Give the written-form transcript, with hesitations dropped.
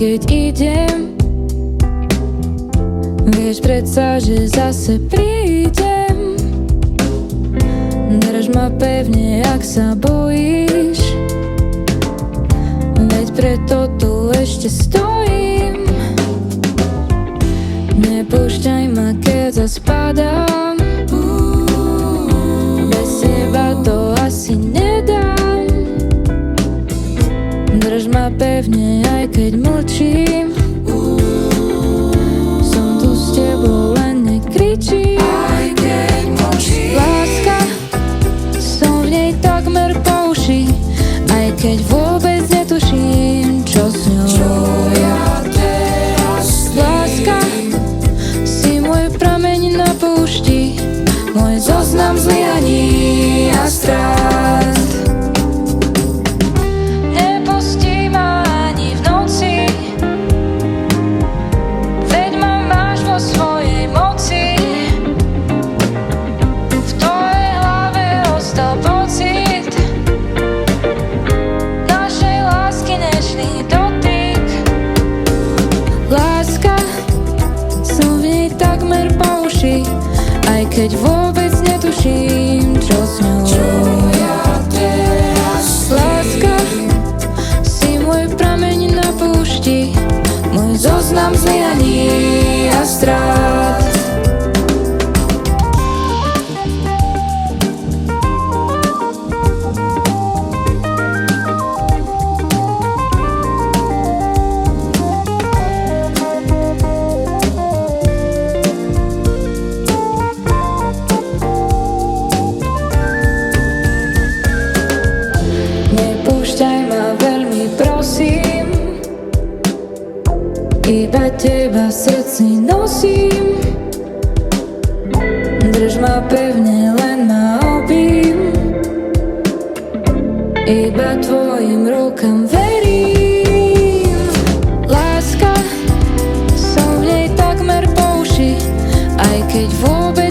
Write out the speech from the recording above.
keď idem. Vieš predsa, že zase prídem. Drž ma pevne, ak sa bojíš, veď preto tu ešte stojím. Nepúšťaj ma, keď zaspadám, bez teba to asi nedám. Drž ma pevne, aj keď mlčím. Som tu s tebou, len nekričím. Aj keď mlčím. Láska, som v nej takmer po uši, aj keď vôbec netuším, čo s ňou. Čo ja teraz Láska, si môj prameň na púšti, môj zoznam zlyhaní a strát. Nepustí ma ani v noci, veď ma máš vo svojej moci. V tvojej hlave ostal pocit našej lásky, nečný dotyk. Láska, som v nej takmer po uši, aj keď vôbec netuším, čo s ňou. Čo ja teraz Láska, si môj prameň na púšti, môj zoznam zlyhaní a strát. Nepúšťaj ma, veľmi prosím, iba teba v srdci nosím. Drž ma pevne, len ma objím, iba tvojim rukám verím. Láska, som v nej takmer po uši, aj keď vôbec